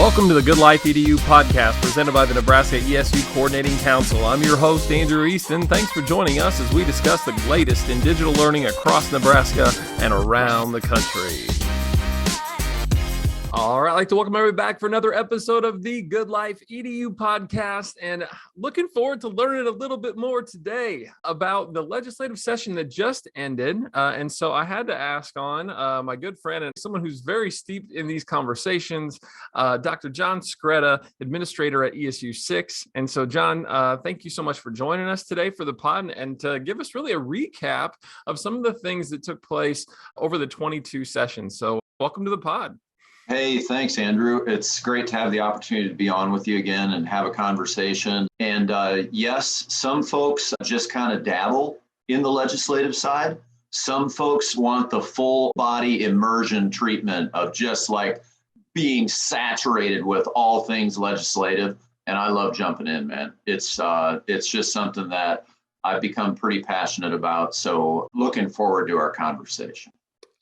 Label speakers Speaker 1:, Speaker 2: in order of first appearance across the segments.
Speaker 1: Welcome to the Good Life EDU podcast presented by the Nebraska ESU Coordinating Council. I'm your host, Andrew Easton. Thanks for joining us as we discuss the latest in digital learning across Nebraska and around the country. All right, I'd like to welcome everybody back for another episode of the Good Life EDU podcast, and looking forward to learning a little bit more today about the legislative session that just ended. And so I had to ask on my good friend and someone who's very steeped in these conversations, Dr. John Scretta, administrator at ESU 6. And so, John, thank you so much for joining us today for the pod and to give us really a recap of some of the things that took place over the 22 sessions. So welcome to the pod.
Speaker 2: Hey, thanks, Andrew. It's great to have the opportunity to be on with you again and have a conversation. And yes, some folks just kind of dabble in the legislative side. Some folks want the full body immersion treatment of just like being saturated with all things legislative. And I love jumping in, man. It's just something that I've become pretty passionate about. So looking forward to our conversation.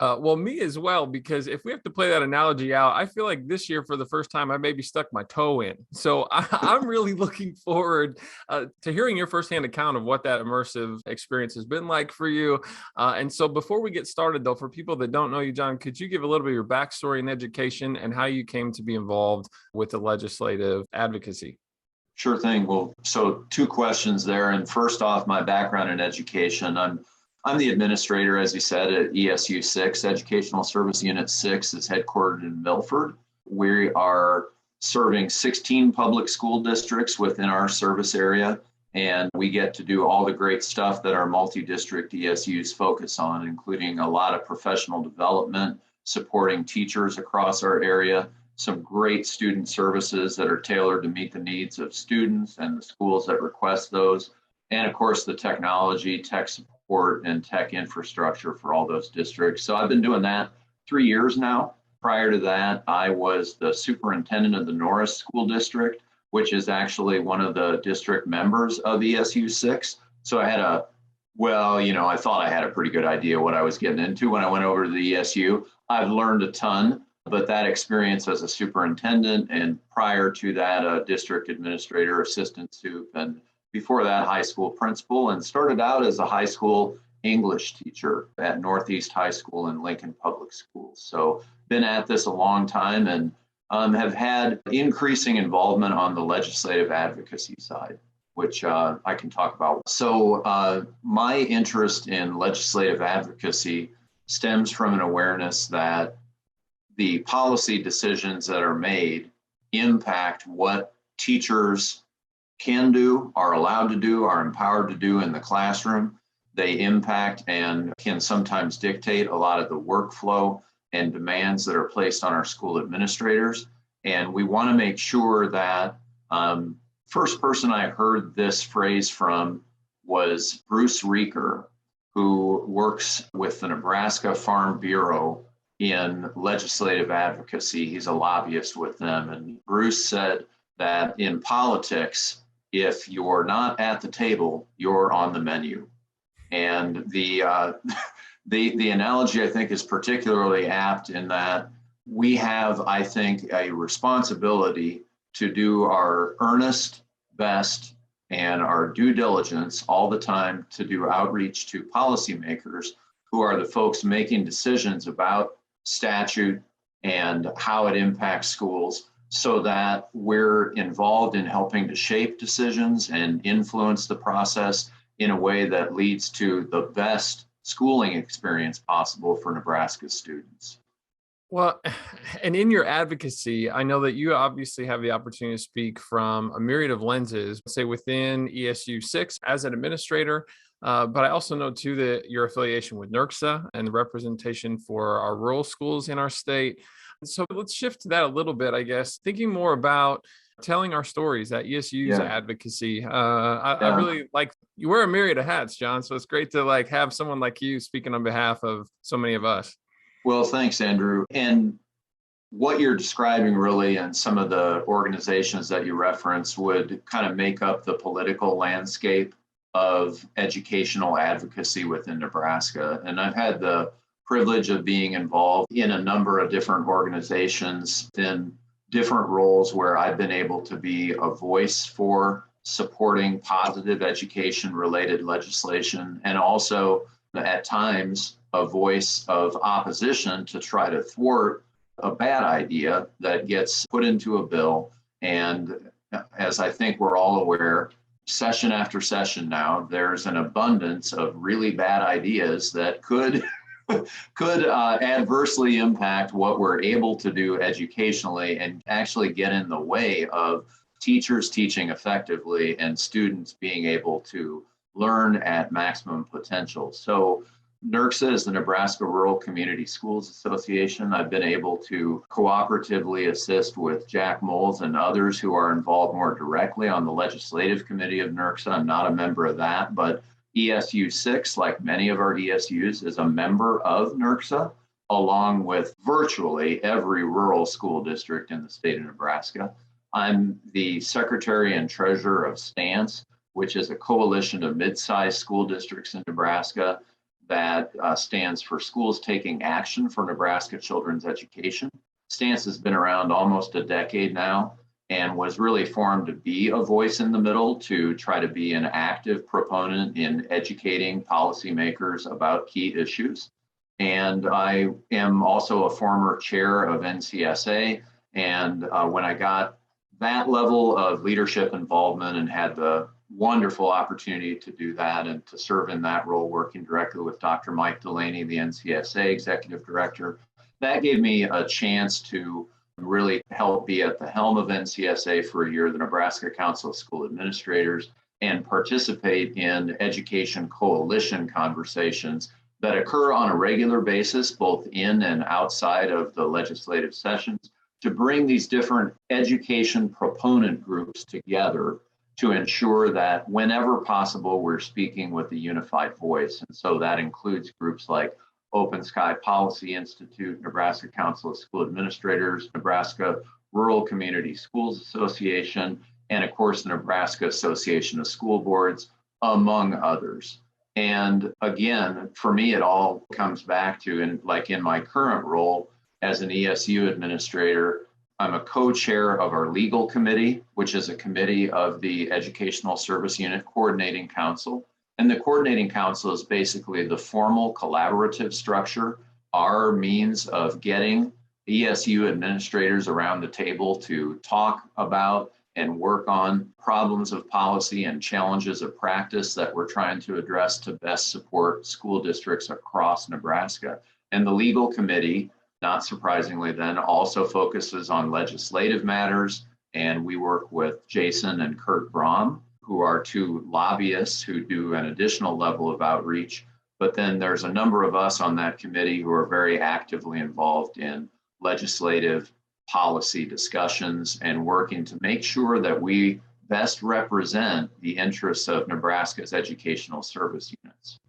Speaker 1: Well, me as well, because if we have to play that analogy out, I feel like this year for the first time, I maybe stuck my toe in. So I'm really looking forward to hearing your firsthand account of what that immersive experience has been like for you. And so before we get started, though, for people that don't know you, John, could you give a little bit of your backstory and education and how you came to be involved with the legislative advocacy?
Speaker 2: Sure thing. Well, so two questions there. And first off, my background in education. I'm the administrator, as you said, at ESU 6. Educational Service Unit 6 is headquartered in Milford. We are serving 16 public school districts within our service area, and we get to do all the great stuff that our multi-district ESUs focus on, including a lot of professional development, supporting teachers across our area, some great student services that are tailored to meet the needs of students and the schools that request those, and of course the technology, tech support, and tech infrastructure for all those districts. So I've been doing that 3 years now. Prior to that, I was the superintendent of the Norris School District, which is actually one of the district members of ESU 6. So I thought I had a pretty good idea what I was getting into when I went over to the ESU. I've learned a ton, but that experience as a superintendent and prior to that, a district administrator, assistant sup, and before that, high school principal, and started out as a high school English teacher at Northeast High School in Lincoln Public Schools. So been at this a long time and have had increasing involvement on the legislative advocacy side, which I can talk about. So my interest in legislative advocacy stems from an awareness that the policy decisions that are made impact what teachers can do, are allowed to do, are empowered to do in the classroom. They impact and can sometimes dictate a lot of the workflow and demands that are placed on our school administrators. And we want to make sure that first person I heard this phrase from was Bruce Reeker, who works with the Nebraska Farm Bureau in legislative advocacy. He's a lobbyist with them. And Bruce said that in politics, if you're not at the table, you're on the menu. And the analogy, I think, is particularly apt in that we have, I think, a responsibility to do our earnest best and our due diligence all the time to do outreach to policymakers who are the folks making decisions about statute and how it impacts schools, so that we're involved in helping to shape decisions and influence the process in a way that leads to the best schooling experience possible for Nebraska students.
Speaker 1: Well, and in your advocacy, I know that you obviously have the opportunity to speak from a myriad of lenses, say within ESU 6 as an administrator, but I also know too that your affiliation with NERCSA and the representation for our rural schools in our state. So let's shift to that a little bit, I guess, thinking more about telling our stories at ESU's advocacy. I really like, you wear a myriad of hats, John. So it's great to have someone like you speaking on behalf of so many of us.
Speaker 2: Well, thanks, Andrew. And what you're describing really and some of the organizations that you reference would kind of make up the political landscape of educational advocacy within Nebraska. And I've had the privilege of being involved in a number of different organizations in different roles where I've been able to be a voice for supporting positive education related legislation, and also at times a voice of opposition to try to thwart a bad idea that gets put into a bill. And as I think we're all aware, session after session now, there's an abundance of really bad ideas that could adversely impact what we're able to do educationally and actually get in the way of teachers teaching effectively and students being able to learn at maximum potential. So NERCSA is the Nebraska Rural Community Schools Association. I've been able to cooperatively assist with Jack Moles and others who are involved more directly on the legislative committee of NERCSA. I'm not a member of that, but ESU 6, like many of our ESUs, is a member of NERCSA, along with virtually every rural school district in the state of Nebraska. I'm the secretary and treasurer of STANCE, which is a coalition of mid-sized school districts in Nebraska that stands for Schools Taking Action for Nebraska Children's Education. STANCE has been around almost a decade now and was really formed to be a voice in the middle to try to be an active proponent in educating policymakers about key issues. And I am also a former chair of NCSA. And when I got that level of leadership involvement and had the wonderful opportunity to do that and to serve in that role, working directly with Dr. Mike Delaney, the NCSA executive director, that gave me a chance to really help be at the helm of NCSA for a year, the Nebraska Council of School Administrators, and participate in education coalition conversations that occur on a regular basis, both in and outside of the legislative sessions, to bring these different education proponent groups together to ensure that whenever possible, we're speaking with a unified voice. And so that includes groups like Open Sky Policy Institute, Nebraska Council of School Administrators, Nebraska Rural Community Schools Association, and of course, the Nebraska Association of School Boards, among others. And again, for me, it all comes back to, in my current role as an ESU administrator, I'm a co-chair of our legal committee, which is a committee of the Educational Service Unit Coordinating Council. And the Coordinating Council is basically the formal collaborative structure, our means of getting ESU administrators around the table to talk about and work on problems of policy and challenges of practice that we're trying to address to best support school districts across Nebraska. And the legal committee, not surprisingly then, also focuses on legislative matters. And we work with Jason and Kurt Braum, who are two lobbyists who do an additional level of outreach. But then there's a number of us on that committee who are very actively involved in legislative policy discussions and working to make sure that we best represent the interests of Nebraska's educational service units.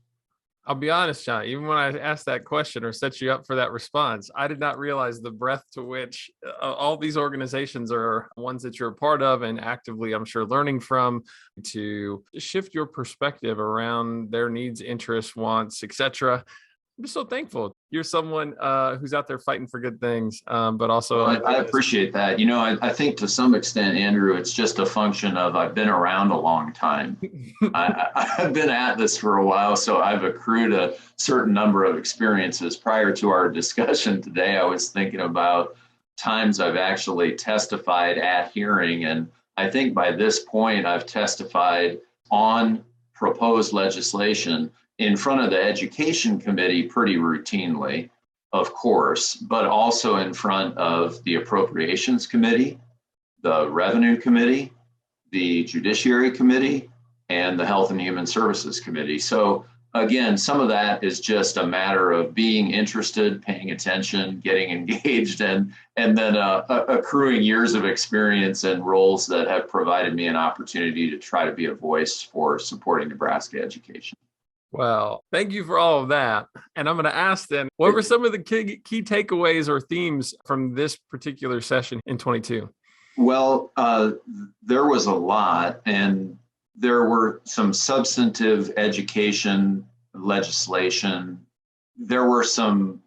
Speaker 1: I'll be honest, John, even when I asked that question or set you up for that response, I did not realize the breadth to which all these organizations are ones that you're a part of and actively, I'm sure, learning from, to shift your perspective around their needs, interests, wants, etc. I'm just so thankful. You're someone who's out there fighting for good things, but also...
Speaker 2: Well, I appreciate that. You know, I think to some extent, Andrew, it's just a function of I've been around a long time. I've been at this for a while, so I've accrued a certain number of experiences. Prior to our discussion today, I was thinking about times I've actually testified at hearing, and I think by this point, I've testified on proposed legislation in front of the Education Committee pretty routinely, of course, but also in front of the Appropriations Committee, the Revenue Committee, the Judiciary Committee, and the Health and Human Services Committee. So again, some of that is just a matter of being interested, paying attention, getting engaged, and then accruing years of experience and roles that have provided me an opportunity to try to be a voice for supporting Nebraska education.
Speaker 1: Well, thank you for all of that. And I'm going to ask then, what were some of the key takeaways or themes from this particular session in 22?
Speaker 2: Well, there was a lot, and there were some substantive education legislation. There were some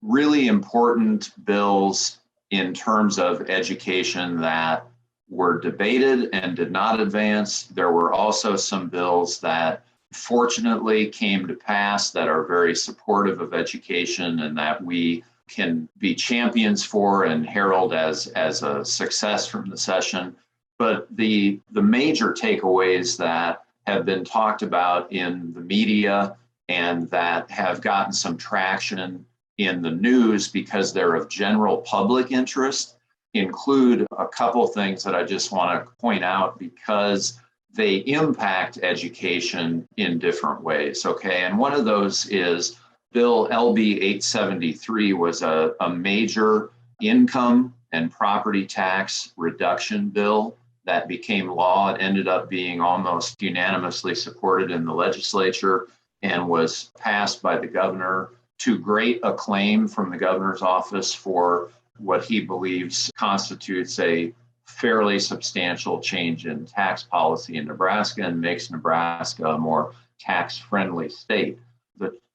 Speaker 2: really important bills in terms of education that were debated and did not advance. There were also some bills that fortunately came to pass that are very supportive of education and that we can be champions for and herald as a success from the session. But the major takeaways that have been talked about in the media and that have gotten some traction in the news because they're of general public interest include a couple things that I just want to point out because they impact education in different ways, okay? And one of those is Bill LB 873 was a major income and property tax reduction bill that became law. It ended up being almost unanimously supported in the legislature and was passed by the governor to great acclaim from the governor's office for what he believes constitutes a fairly substantial change in tax policy in Nebraska and makes Nebraska a more tax-friendly state.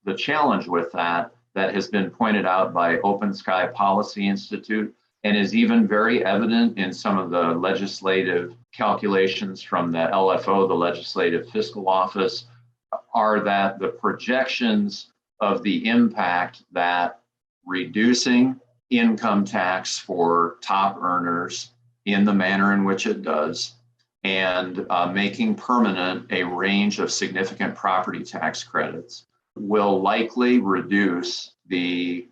Speaker 2: The challenge with that has been pointed out by Open Sky Policy Institute and is even very evident in some of the legislative calculations from the LFO, the Legislative Fiscal Office, are that the projections of the impact that reducing income tax for top earners in the manner in which it does, and making permanent a range of significant property tax credits will likely reduce the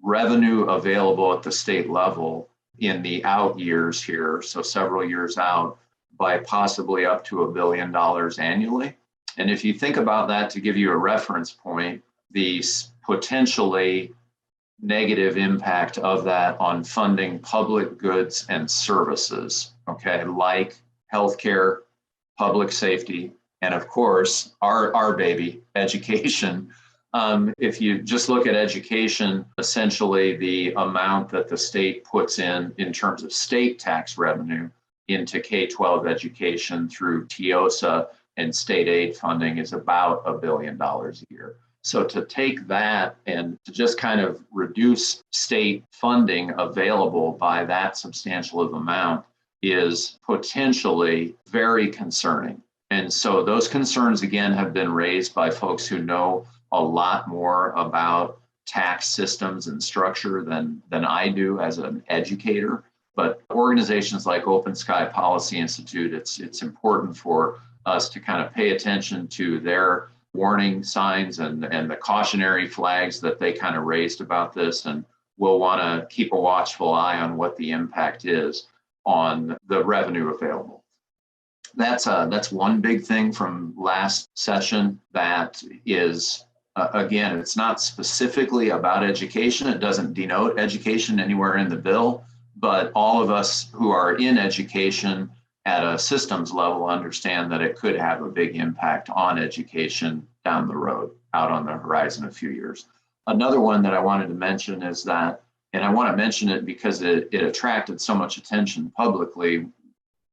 Speaker 2: revenue available at the state level in the out years here, so several years out, by possibly up to $1 billion annually. And if you think about that, to give you a reference point, the potentially negative impact of that on funding public goods and services, okay, like healthcare, public safety, and of course, our baby, education. If you just look at education, essentially the amount that the state puts in terms of state tax revenue into K-12 education through TIOSA and state aid funding is about $1 billion a year. So to take that and to just kind of reduce state funding available by that substantial of amount is potentially very concerning. And so those concerns, again, have been raised by folks who know a lot more about tax systems and structure than I do as an educator. But organizations like Open Sky Policy Institute, it's important for us to kind of pay attention to their warning signs and the cautionary flags that they kind of raised about this. And we'll want to keep a watchful eye on what the impact is on the revenue available. That's one big thing from last session that is, again, it's not specifically about education. It doesn't denote education anywhere in the bill, but all of us who are in education at a systems level understand that it could have a big impact on education down the road, out on the horizon a few years. Another one that I wanted to mention is that, and I want to mention it because it attracted so much attention publicly,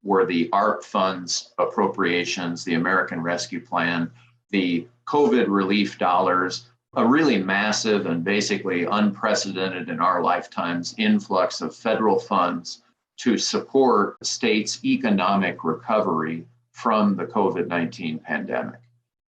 Speaker 2: were the ARP funds appropriations, the American Rescue Plan, the COVID relief dollars, a really massive and basically unprecedented in our lifetimes influx of federal funds to support states' economic recovery from the COVID-19 pandemic.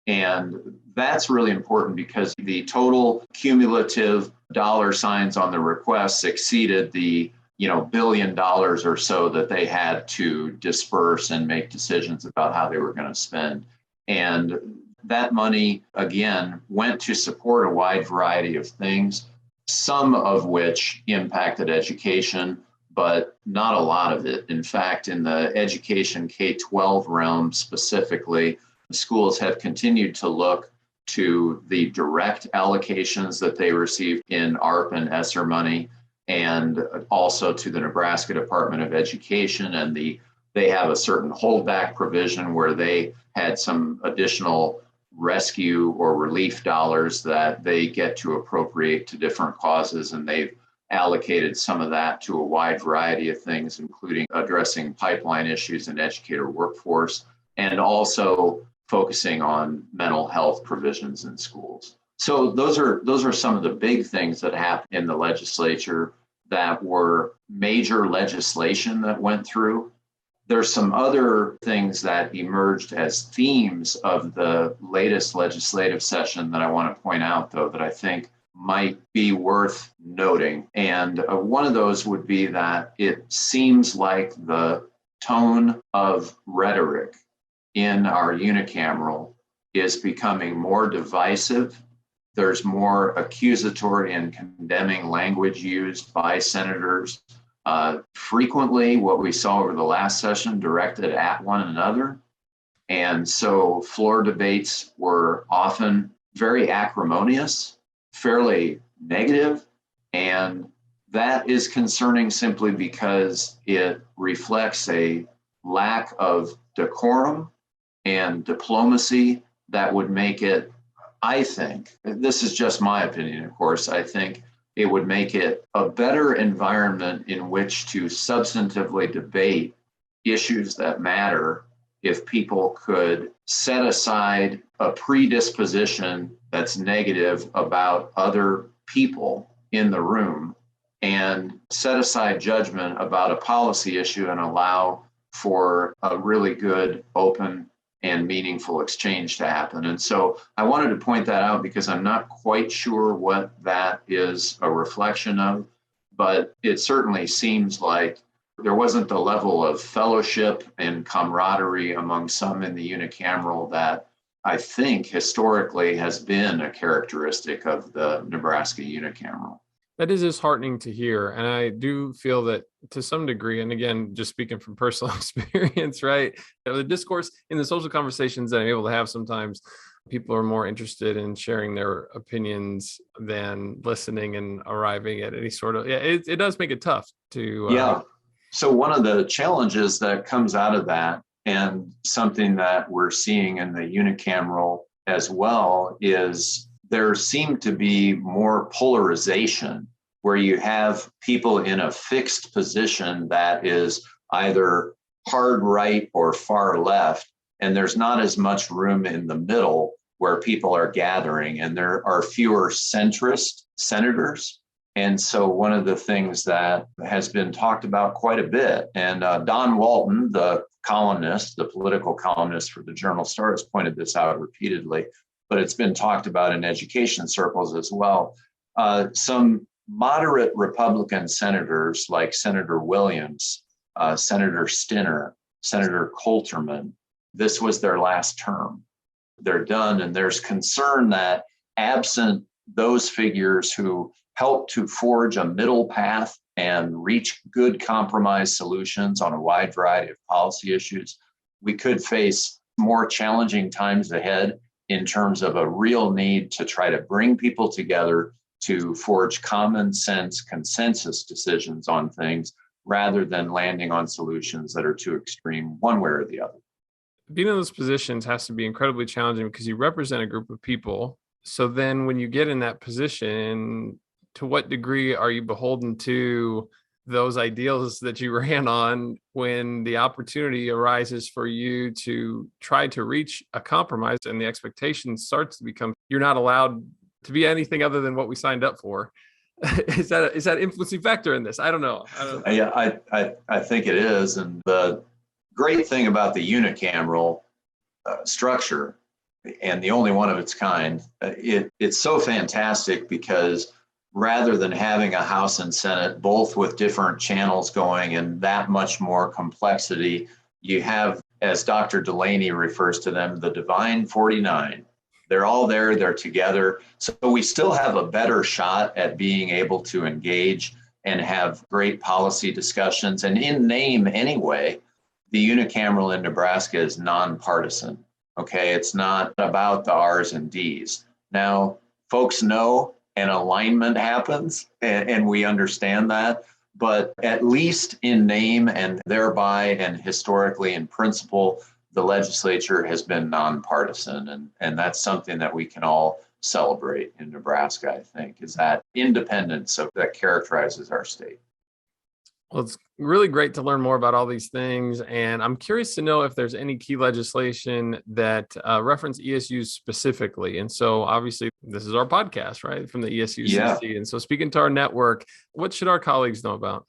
Speaker 2: And that's really important because the total cumulative dollar signs on the requests exceeded the $1 billion or so that they had to disperse and make decisions about how they were going to spend. And that money, again, went to support a wide variety of things, some of which impacted education, but not a lot of it. In fact, in the education K-12 realm specifically, the schools have continued to look to the direct allocations that they receive in ARP and ESSER money, and also to the Nebraska Department of Education. And they have a certain holdback provision where they had some additional rescue or relief dollars that they get to appropriate to different causes. And they've allocated some of that to a wide variety of things, including addressing pipeline issues in educator workforce, and also focusing on mental health provisions in schools. So those are some of the big things that happen in the legislature. that were major legislation that went through. There's some other things that emerged as themes of the latest legislative session that I want to point out, though, that I think might be worth noting. And one of those would be that it seems like the tone of rhetoric in our unicameral is becoming more divisive. There's more accusatory and condemning language used by senators. Frequently, what we saw over the last session directed at one another. And so floor debates were often very acrimonious, fairly negative, and that is concerning simply because it reflects a lack of decorum and diplomacy that would make it, I think, this is just my opinion, of course, I think it would make it a better environment in which to substantively debate issues that matter if people could set aside a predisposition that's negative about other people in the room and set aside judgment about a policy issue and allow for a really good, open, and meaningful exchange to happen. And so I wanted to point that out because I'm not quite sure what that is a reflection of, but it certainly seems like there wasn't the level of fellowship and camaraderie among some in the unicameral that I think historically has been a characteristic of the Nebraska unicameral.
Speaker 1: That is disheartening to hear. And I do feel that to some degree, and again, just speaking from personal experience, right? The discourse in the social conversations that I'm able to have sometimes, people are more interested in sharing their opinions than listening and arriving at any sort of, it does make it tough to.
Speaker 2: Yeah. So one of the challenges that comes out of that, and something that we're seeing in the unicameral as well, is there seemed to be more polarization where you have people in a fixed position that is either hard right or far left, and there's not as much room in the middle where people are gathering, and there are fewer centrist senators. And so one of the things that has been talked about quite a bit, and Don Walton, the columnist, the political columnist for the Journal Star, has pointed this out repeatedly, but it's been talked about in education circles as well. Some moderate Republican senators like Senator Williams, Senator Stinner, Senator Coulterman, this was their last term. They're done, and there's concern that absent those figures who help to forge a middle path and reach good compromise solutions on a wide variety of policy issues, we could face more challenging times ahead in terms of a real need to try to bring people together to forge common sense consensus decisions on things rather than landing on solutions that are too extreme one way or the other.
Speaker 1: Being in those positions has to be incredibly challenging because you represent a group of people. So then when you get in that position, to what degree are you beholden to those ideals that you ran on when the opportunity arises for you to try to reach a compromise and the expectation starts to become you're not allowed to be anything other than what we signed up for? Is that influencing factor in this? I don't know.
Speaker 2: Yeah, I think it is. And the great thing about the unicameral structure, and the only one of its kind, it's so fantastic because rather than having a House and Senate, both with different channels going and that much more complexity, you have, as Dr. Delaney refers to them, the divine 49. They're all there, they're together. So we still have a better shot at being able to engage and have great policy discussions. And in name anyway, the unicameral in Nebraska is nonpartisan. Okay, it's not about the R's and D's. Now, folks know an alignment happens, and we understand that, but at least in name and thereby and historically in principle, the legislature has been nonpartisan, and that's something that we can all celebrate in Nebraska, I think, is that independence that characterizes our state.
Speaker 1: Well, it's really great to learn more about all these things. And I'm curious to know if there's any key legislation that reference ESUs specifically. And so obviously this is our podcast, right? From the
Speaker 2: Yeah.
Speaker 1: ESUCC. And so speaking to our network, what should our colleagues know about?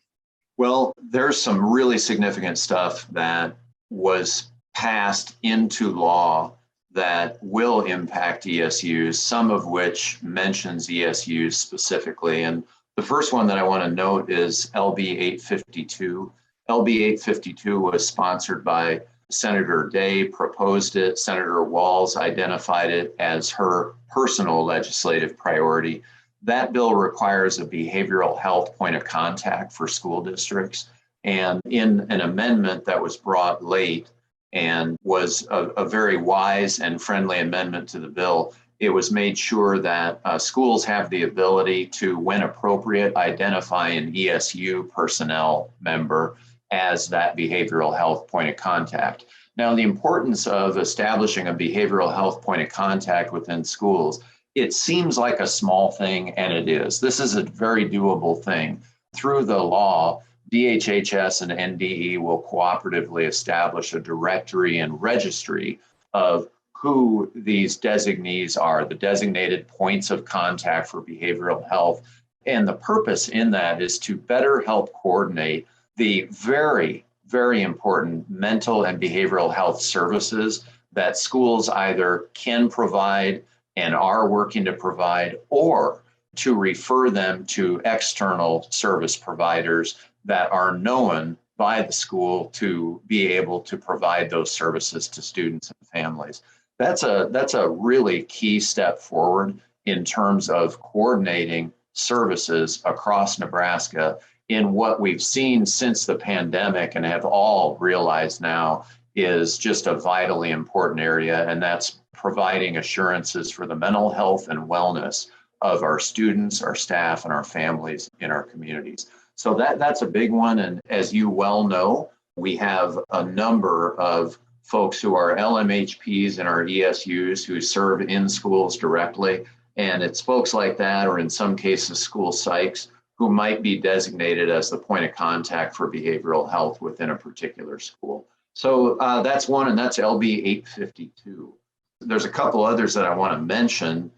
Speaker 2: Well, there's some really significant stuff that was passed into law that will impact ESUs, some of which mentions ESUs specifically. And the first one that I want to note is LB 852. LB 852 was sponsored by Senator Day, proposed it. Senator Walz identified it as her personal legislative priority. That bill requires a behavioral health point of contact for school districts. And in an amendment that was brought late and was a very wise and friendly amendment to the bill, it was made sure that schools have the ability to, when appropriate, identify an ESU personnel member as that behavioral health point of contact. Now, the importance of establishing a behavioral health point of contact within schools, it seems like a small thing, and it is. This is a very doable thing. Through the law, DHHS and NDE will cooperatively establish a directory and registry of who these designees are, the designated points of contact for behavioral health. And the purpose in that is to better help coordinate the very, very important mental and behavioral health services that schools either can provide and are working to provide, or to refer them to external service providers that are known by the school to be able to provide those services to students and families. That's a really key step forward in terms of coordinating services across Nebraska in what we've seen since the pandemic and have all realized now is just a vitally important area, and that's providing assurances for the mental health and wellness of our students, our staff, and our families in our communities. So that's a big one. And as you well know, we have a number of folks who are LMHPs and our ESUs who serve in schools directly. And it's folks like that, or in some cases, school psychs, who might be designated as the point of contact for behavioral health within a particular school. So that's one, and that's LB 852. There's a couple others that I want to mention.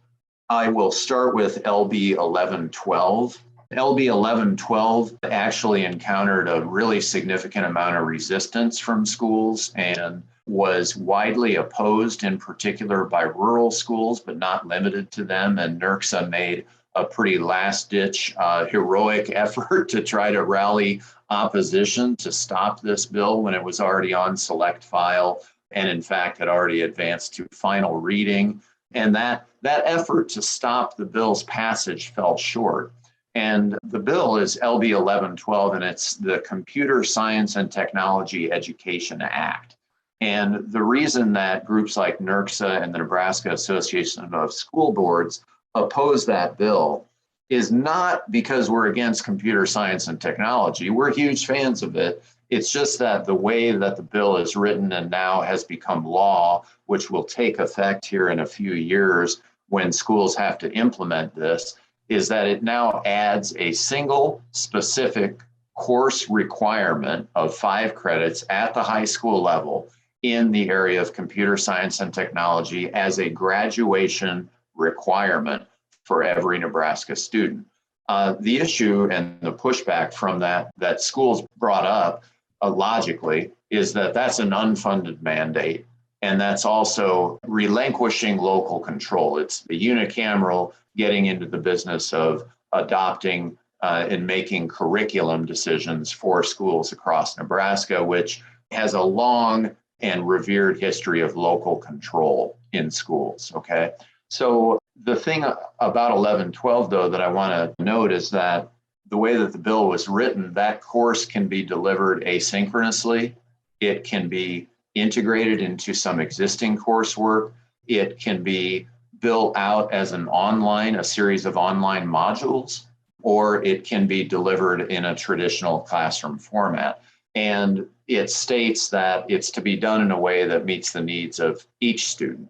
Speaker 2: I will start with LB 1112. LB 1112 actually encountered a really significant amount of resistance from schools and was widely opposed, in particular by rural schools, but not limited to them. And NERCSA made a pretty last-ditch heroic effort to try to rally opposition to stop this bill when it was already on select file, and in fact had already advanced to final reading. And that effort to stop the bill's passage fell short. And the bill is LB 1112, and it's the Computer Science and Technology Education Act. And the reason that groups like NERCSA and the Nebraska Association of School Boards oppose that bill is not because we're against computer science and technology. We're huge fans of it. It's just that the way that the bill is written and now has become law, which will take effect here in a few years when schools have to implement this, is that it now adds a single specific course requirement of 5 credits at the high school level in the area of computer science and technology as a graduation requirement for every Nebraska student. The issue and the pushback from that schools brought up logically is that that's an unfunded mandate, and that's also relinquishing local control. It's the unicameral getting into the business of adopting and making curriculum decisions for schools across Nebraska, which has a long and revered history of local control in schools, okay? So the thing about 1112, though, that I want to note is that the way that the bill was written, that course can be delivered asynchronously. It can be integrated into some existing coursework. It can be built out as a series of online modules, or it can be delivered in a traditional classroom format. And it states that it's to be done in a way that meets the needs of each student.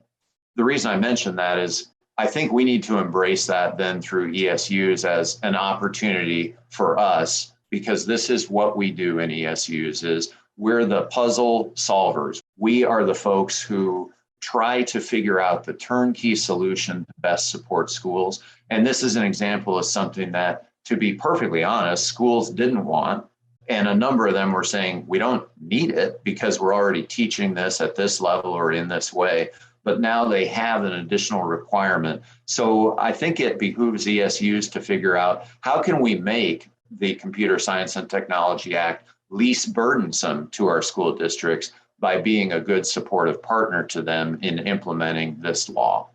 Speaker 2: The reason I mention that is I think we need to embrace that then through ESUs as an opportunity for us because this is what we do in ESUs is we're the puzzle solvers. We are the folks who try to figure out the turnkey solution to best support schools. And this is an example of something that, to be perfectly honest, schools didn't want. And a number of them were saying, we don't need it because we're already teaching this at this level or in this way. But now they have an additional requirement. So I think it behooves ESUs to figure out how can we make the Computer Science and Technology Act least burdensome to our school districts by being a good supportive partner to them in implementing this law.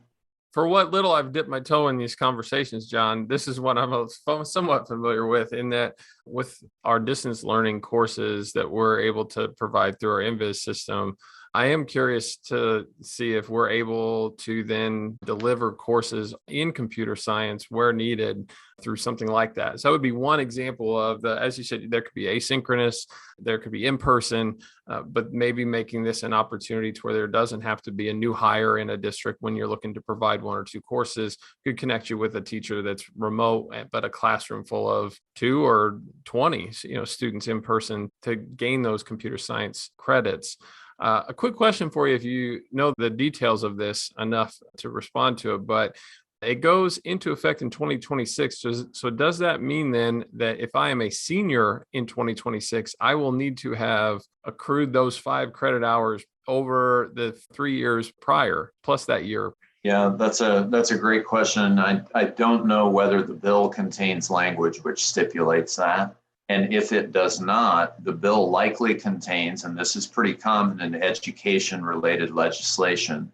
Speaker 1: For what little I've dipped my toe in these conversations, John, this is what I'm somewhat familiar with, in that with our distance learning courses that we're able to provide through our InViz system, I am curious to see if we're able to then deliver courses in computer science where needed through something like that. So that would be one example of as you said, there could be asynchronous, there could be in person, but maybe making this an opportunity to where there doesn't have to be a new hire in a district when you're looking to provide one or two courses. Could connect you with a teacher that's remote, but a classroom full of 2 or 20, students in person to gain those computer science credits. A quick question for you, if you know the details of this enough to respond to it, but it goes into effect in 2026. So does that mean then that if I am a senior in 2026, I will need to have accrued those 5 credit hours over the 3 years prior, plus that year?
Speaker 2: Yeah, that's a great question. I don't know whether the bill contains language which stipulates that. And if it does not, the bill likely contains, and this is pretty common in education-related legislation,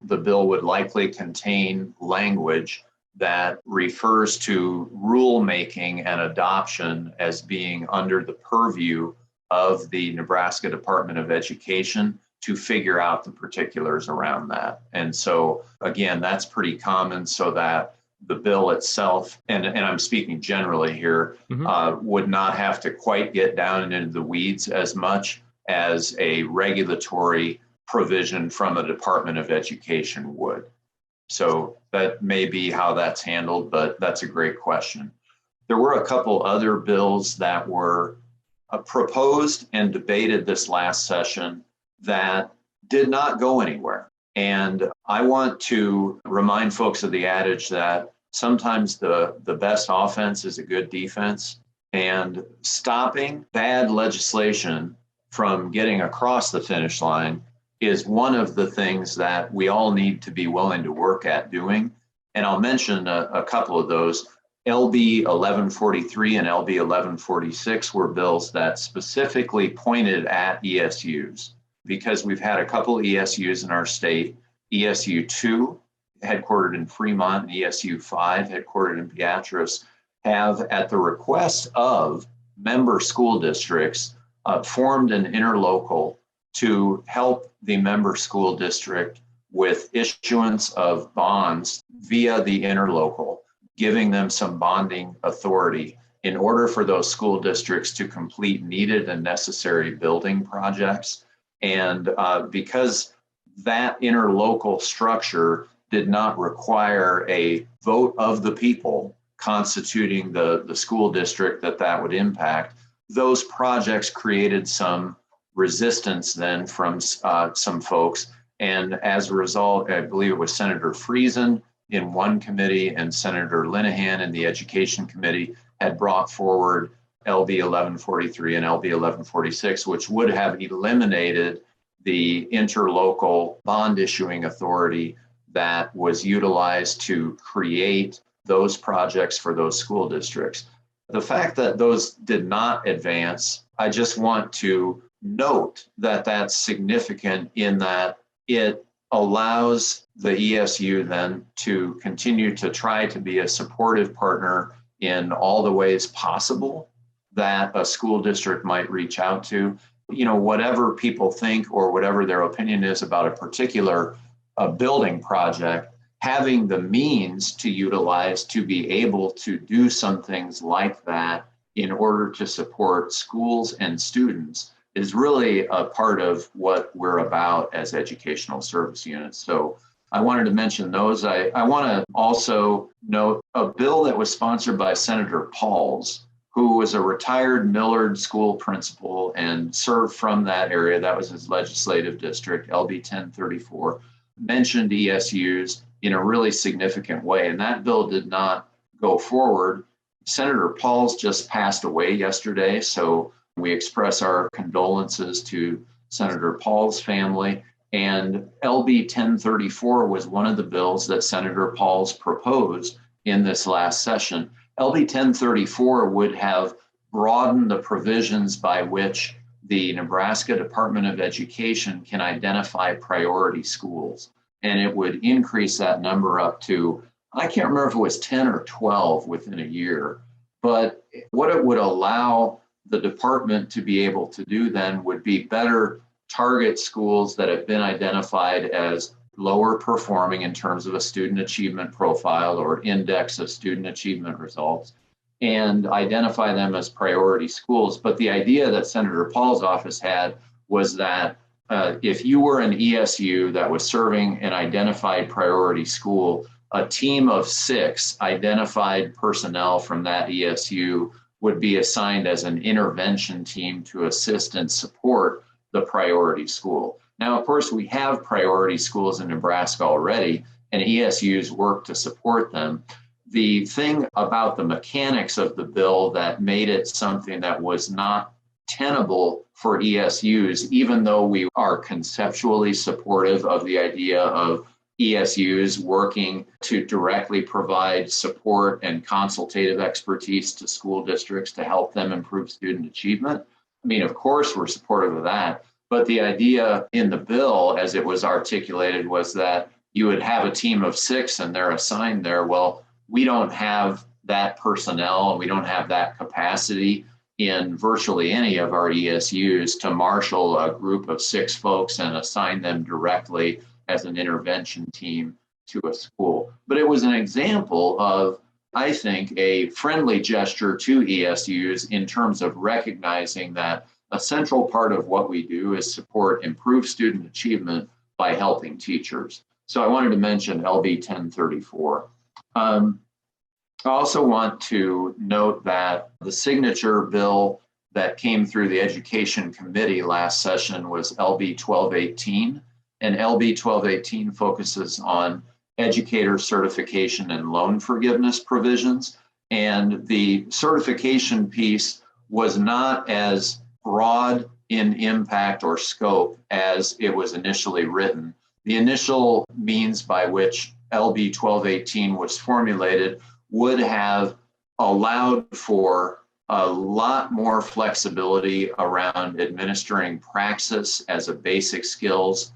Speaker 2: the bill would likely contain language that refers to rulemaking and adoption as being under the purview of the Nebraska Department of Education to figure out the particulars around that. And so, again, that's pretty common, so that the bill itself, and I'm speaking generally here, would not have to quite get down into the weeds as much as a regulatory provision from a Department of Education would. So that may be how that's handled, but that's a great question. There were a couple other bills that were proposed and debated this last session that did not go anywhere. And I want to remind folks of the adage that sometimes the best offense is a good defense, and stopping bad legislation from getting across the finish line is one of the things that we all need to be willing to work at doing. And I'll mention a couple of those. LB 1143 and LB 1146 were bills that specifically pointed at ESUs, because we've had a couple ESUs in our state, ESU 2, headquartered in Fremont, and ESU 5, headquartered in Beatrice, have, at the request of member school districts, formed an interlocal to help the member school district with issuance of bonds via the interlocal, giving them some bonding authority in order for those school districts to complete needed and necessary building projects. And because that interlocal structure did not require a vote of the people constituting the school district that would impact, those projects created some resistance then from some folks. And as a result, I believe it was Senator Friesen in one committee and Senator Linehan in the Education Committee had brought forward LB 1143 and LB 1146, which would have eliminated the interlocal bond issuing authority that was utilized to create those projects for those school districts. The fact that those did not advance, I just want to note that that's significant in that it allows the ESU then to continue to try to be a supportive partner in all the ways possible that a school district might reach out to. Whatever people think or whatever their opinion is about a particular building project, having the means to utilize to be able to do some things like that in order to support schools and students is really a part of what we're about as educational service units. So I wanted to mention those. I want to also note a bill that was sponsored by Senator Pauls who was a retired Millard school principal and served from that area. That was his legislative district, LB 1034, mentioned ESUs in a really significant way. And that bill did not go forward. Senator Pauls just passed away yesterday, so we express our condolences to Senator Pauls' family. And LB 1034 was one of the bills that Senator Pauls proposed in this last session. LB 1034 would have broadened the provisions by which the Nebraska Department of Education can identify priority schools. And it would increase that number up to, I can't remember if it was 10 or 12 within a year. But what it would allow the department to be able to do then would be better target schools that have been identified as lower performing in terms of a student achievement profile or index of student achievement results, and identify them as priority schools. But the idea that Senator Paul's office had was that if you were an ESU that was serving an identified priority school, a team of 6 identified personnel from that ESU would be assigned as an intervention team to assist and support the priority school. Now, of course, we have priority schools in Nebraska already, and ESUs work to support them. The thing about the mechanics of the bill that made it something that was not tenable for ESUs, even though we are conceptually supportive of the idea of ESUs working to directly provide support and consultative expertise to school districts to help them improve student achievement. I mean, of course, we're supportive of that. But the idea in the bill, as it was articulated, was that you would have a team of 6 and they're assigned there. Well, we don't have that personnel and we don't have that capacity in virtually any of our ESUs to marshal a group of 6 folks and assign them directly as an intervention team to a school. But it was an example of, I think, a friendly gesture to ESUs in terms of recognizing that a central part of what we do is support improved student achievement by helping teachers. So I wanted to mention LB 1034. I also want to note that the signature bill that came through the Education Committee last session was LB 1218. And LB 1218 focuses on educator certification and loan forgiveness provisions. And the certification piece was not as broad in impact or scope as it was initially written. The initial means by which LB 1218 was formulated would have allowed for a lot more flexibility around administering praxis as a basic skills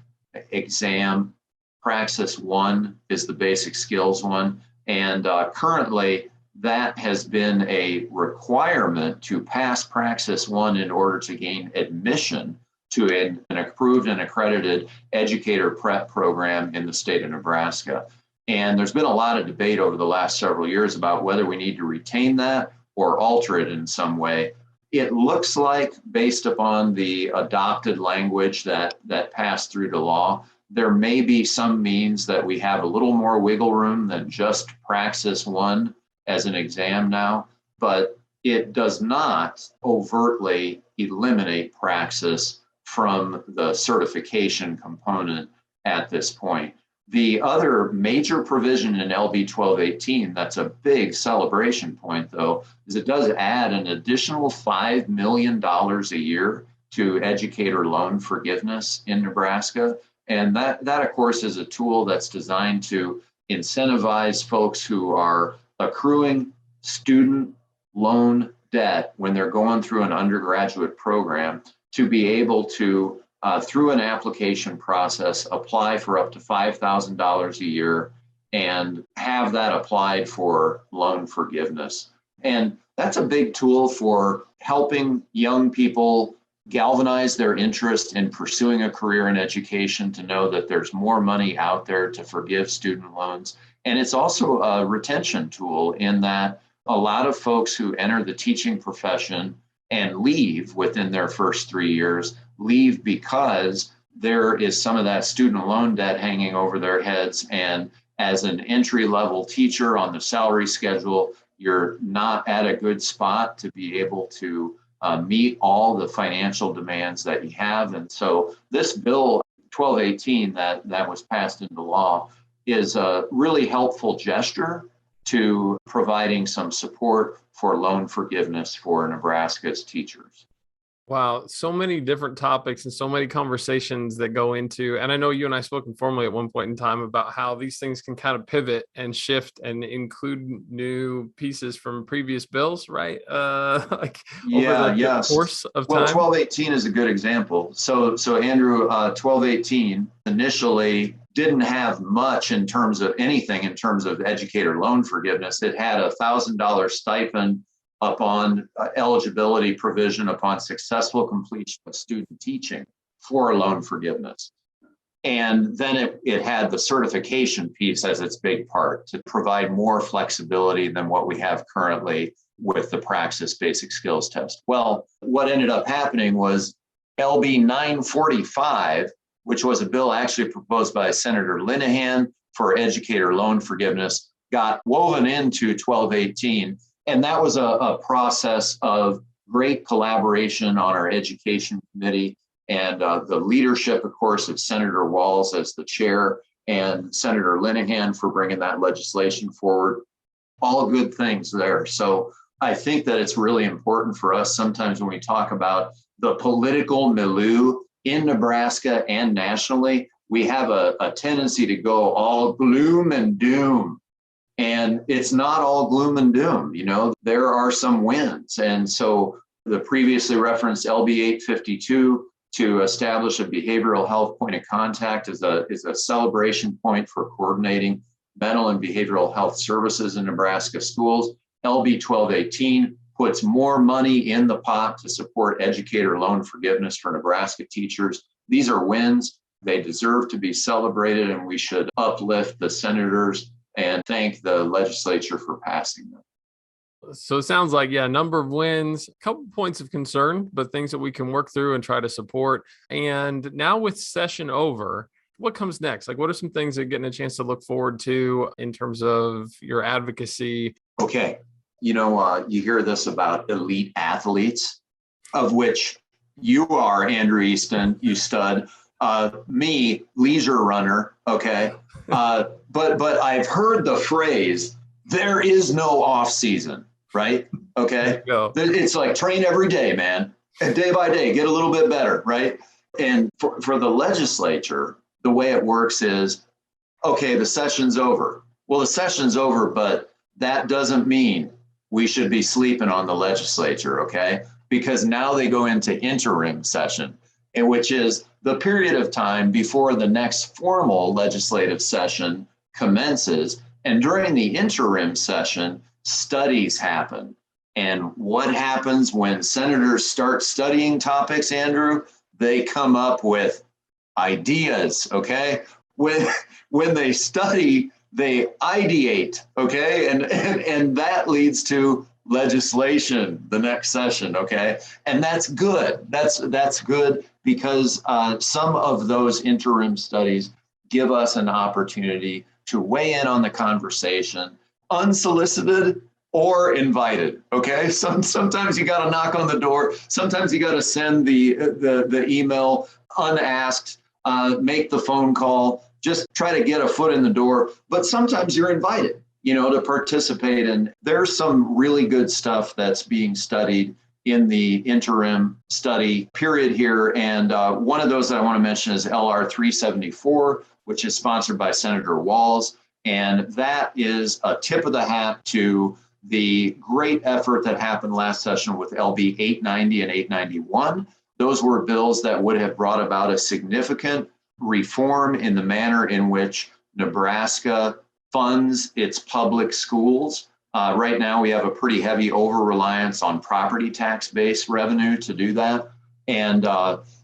Speaker 2: exam. Praxis 1 is the basic skills one. And currently, that has been a requirement to pass Praxis 1 in order to gain admission to an approved and accredited educator prep program in the state of Nebraska. And there's been a lot of debate over the last several years about whether we need to retain that or alter it in some way. It looks like, based upon the adopted language that passed through to law, there may be some means that we have a little more wiggle room than just Praxis 1 as an exam now, but it does not overtly eliminate praxis from the certification component at this point. The other major provision in LB 1218, that's a big celebration point though, is it does add an additional $5 million a year to educator loan forgiveness in Nebraska. And that of course is a tool that's designed to incentivize folks who are accruing student loan debt when they're going through an undergraduate program to be able to, through an application process, apply for up to $5,000 a year and have that applied for loan forgiveness. And that's a big tool for helping young people galvanize their interest in pursuing a career in education, to know that there's more money out there to forgive student loans. And it's also a retention tool in that a lot of folks who enter the teaching profession and leave within their first 3 years leave because there is some of that student loan debt hanging over their heads. And as an entry-level teacher on the salary schedule, you're not at a good spot to be able to meet all the financial demands that you have. And so this bill 1218 that was passed into law is a really helpful gesture to providing some support for loan forgiveness for Nebraska's teachers.
Speaker 1: Wow, so many different topics and so many conversations that go into, and I know you and I spoke informally at one point in time about how these things can kind of pivot and shift and include new pieces from previous bills, right? Like over the course of time.
Speaker 2: Well, 1218 is a good example. So Andrew, 1218 initially didn't have much in terms of anything in terms of educator loan forgiveness. It had a $1,000 stipend upon eligibility provision upon successful completion of student teaching for loan forgiveness. And then it had the certification piece as its big part to provide more flexibility than what we have currently with the Praxis Basic Skills Test. Well, what ended up happening was LB 945, which was a bill actually proposed by Senator Linehan for educator loan forgiveness, got woven into 1218. And that was a process of great collaboration on our education committee and the leadership, of course, of Senator Walz as the chair and Senator Linehan for bringing that legislation forward. All good things there. So I think that it's really important for us sometimes when we talk about the political milieu in Nebraska and nationally, we have a tendency to go all gloom and doom. And it's not all gloom and doom, there are some wins. And so the previously referenced LB 852 to establish a behavioral health point of contact is a celebration point for coordinating mental and behavioral health services in Nebraska schools. LB 1218 puts more money in the pot to support educator loan forgiveness for Nebraska teachers. These are wins. They deserve to be celebrated, and we should uplift the senators and thank the legislature for passing them.
Speaker 1: So it sounds like, a number of wins, a couple points of concern, but things that we can work through and try to support. And now with session over, what comes next? Like, what are some things that you're getting a chance to look forward to in terms of your advocacy?
Speaker 2: Okay. You hear this about elite athletes, of which you are, Andrew Easton, you stud, me, leisure runner. Okay. But I've heard the phrase, there is no off season, right? Okay. It's like train every day, man. And day by day, get a little bit better, right? And for the legislature, the way it works is, okay, the session's over. Well, the session's over, but that doesn't mean we should be sleeping on the legislature, okay? Because now they go into interim session, in which is the period of time before the next formal legislative session commences. And during the interim session, studies happen. And what happens when senators start studying topics, Andrew? They come up with ideas, okay? When they study, they ideate, okay? And that leads to legislation the next session, okay? And that's good. That's good because some of those interim studies give us an opportunity to weigh in on the conversation, unsolicited or invited, okay? Sometimes you got to knock on the door. Sometimes you got to send the email unasked, make the phone call, just try to get a foot in the door. But sometimes you're invited, to participate. And there's some really good stuff that's being studied in the interim study period here. And one of those that I want to mention is LR 374, which is sponsored by Senator Walz. And that is a tip of the hat to the great effort that happened last session with LB 890 and 891. Those were bills that would have brought about a significant reform in the manner in which Nebraska funds its public schools. Right now, we have a pretty heavy over-reliance on property tax-based revenue to do that. And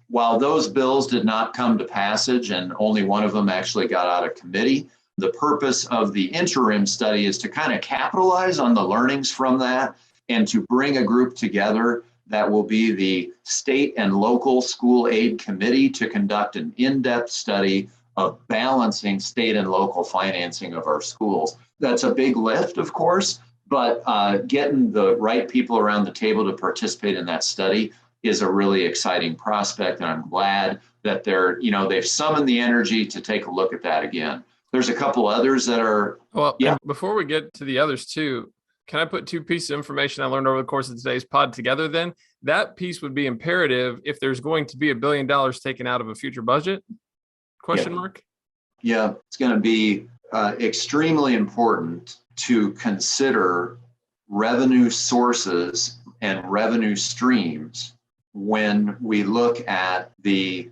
Speaker 2: while those bills did not come to passage, and only one of them actually got out of committee, the purpose of the interim study is to kind of capitalize on the learnings from that and to bring a group together that will be the state and local school aid committee to conduct an in-depth study of balancing state and local financing of our schools. That's a big lift, of course, But getting the right people around the table to participate in that study is a really exciting prospect. And I'm glad that they've summoned the energy to take a look at that again. There's a couple others that are.
Speaker 1: Well,
Speaker 2: yeah.
Speaker 1: And before we get to the others too, can I put two pieces of information I learned over the course of today's pod together then? That piece would be imperative if there's going to be $1 billion taken out of a future budget? Question mark?
Speaker 2: Yeah, it's going to be extremely important to consider revenue sources and revenue streams when we look at the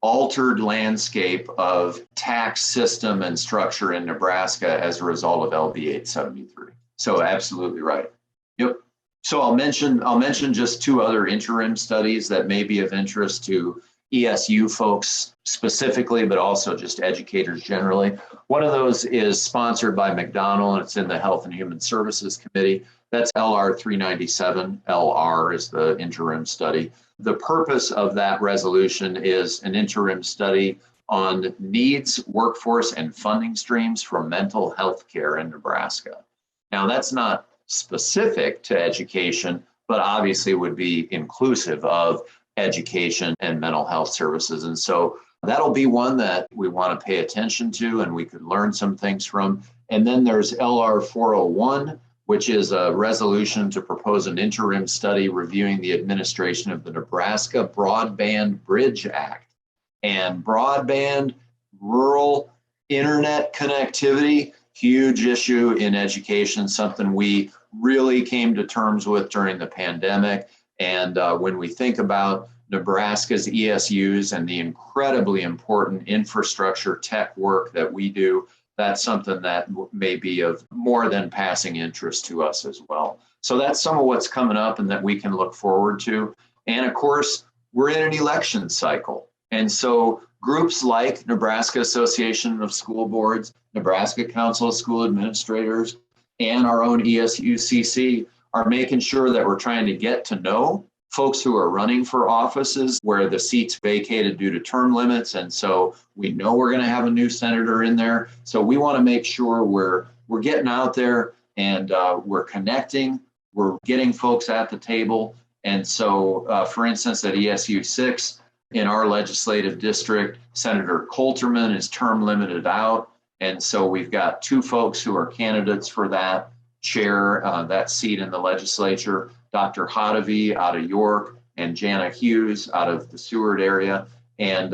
Speaker 2: altered landscape of tax system and structure in Nebraska as a result of LB 873. So absolutely right. Yep. So I'll mention just two other interim studies that may be of interest to ESU folks specifically, but also just educators generally. One of those is sponsored by McDonnell, and it's in the Health and Human Services Committee. That's LR 397. LR is the interim study. The purpose of that resolution is an interim study on needs, workforce, and funding streams for mental health care in Nebraska. Now, that's not specific to education, but obviously would be inclusive of education and mental health services. And so that'll be one that we want to pay attention to and we could learn some things from. And then there's LR 401, which is a resolution to propose an interim study reviewing the administration of the Nebraska Broadband Bridge Act. And broadband, rural internet connectivity, huge issue in education, something we really came to terms with during the pandemic. And when we think about Nebraska's ESUs and the incredibly important infrastructure tech work that we do, that's something that may be of more than passing interest to us as well. So that's some of what's coming up and that we can look forward to. And of course, we're in an election cycle. And so groups like Nebraska Association of School Boards, Nebraska Council of School Administrators, and our own ESUCC are making sure that we're trying to get to know folks who are running for offices where the seats vacated due to term limits. And so we know we're going to have a new senator in there. So we want to make sure we're getting out there and we're connecting, we're getting folks at the table. And so, for instance, at ESU 6, in our legislative district, Senator Coulterman is term limited out. And so we've got two folks who are candidates for that chair, that seat in the legislature, Dr. Hodavy out of York and Jana Hughes out of the Seward area. And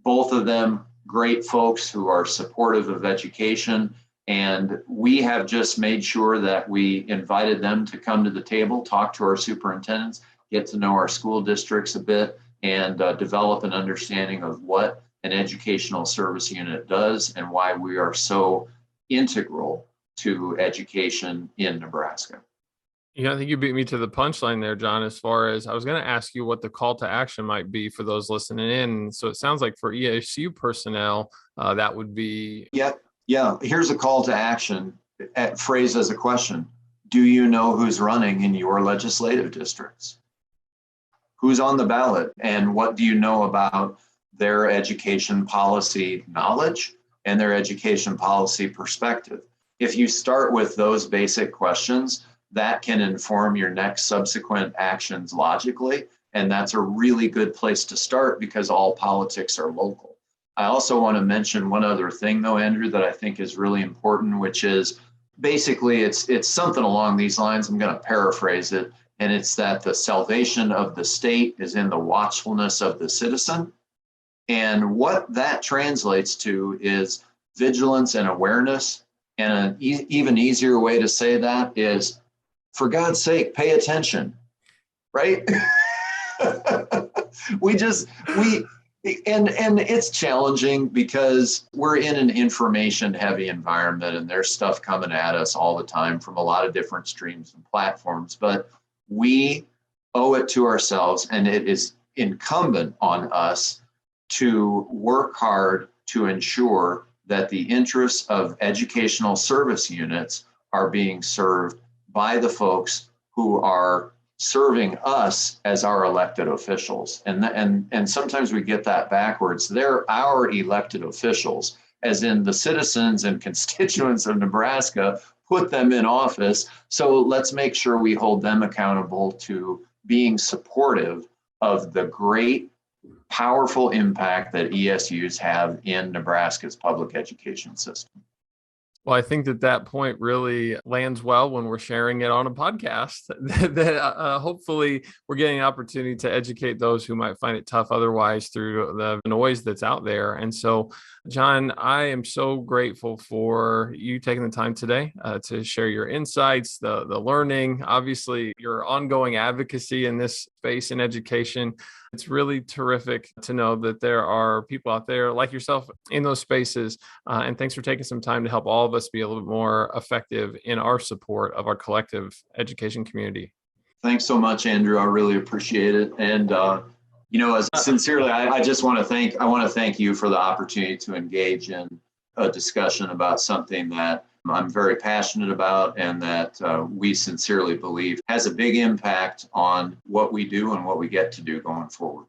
Speaker 2: both of them great folks who are supportive of education. And we have just made sure that we invited them to come to the table, talk to our superintendents, get to know our school districts a bit, and develop an understanding of what an educational service unit does and why we are so integral to education in Nebraska.
Speaker 1: Yeah, I think you beat me to the punchline there, John, as far as I was going to ask you what the call to action might be for those listening in. So it sounds like for ESU personnel, that would be.
Speaker 2: Yeah. Here's a call to action phrased as a question. Do you know who's running in your legislative districts? Who's on the ballot and what do you know about their education policy knowledge and their education policy perspective? If you start with those basic questions, that can inform your next subsequent actions logically. And that's a really good place to start because all politics are local. I also want to mention one other thing though, Andrew, that I think is really important, which is basically it's something along these lines. I'm going to paraphrase it. And it's that the salvation of the state is in the watchfulness of the citizen. And what that translates to is vigilance and awareness. And an even easier way to say that is, for God's sake, pay attention, right? And it's challenging because we're in an information heavy environment and there's stuff coming at us all the time from a lot of different streams and platforms, but we owe it to ourselves and it is incumbent on us to work hard to ensure that the interests of educational service units are being served by the folks who are serving us as our elected officials. And sometimes we get that backwards. They're our elected officials, as in the citizens and constituents of Nebraska put them in office. So let's make sure we hold them accountable to being supportive of the great, powerful impact that ESUs have in Nebraska's public education system.
Speaker 1: Well, I think that point really lands well when we're sharing it on a podcast that hopefully we're getting an opportunity to educate those who might find it tough otherwise through the noise that's out there. And so, John, I am so grateful for you taking the time today to share your insights, the learning, obviously your ongoing advocacy in this space in education. It's really terrific to know that there are people out there like yourself in those spaces. And thanks for taking some time to help all of us be a little bit more effective in our support of our collective education community.
Speaker 2: Thanks so much, Andrew. I really appreciate it. And, as sincerely, I just want to thank you for the opportunity to engage in a discussion about something that I'm very passionate about and that we sincerely believe has a big impact on what we do and what we get to do going forward.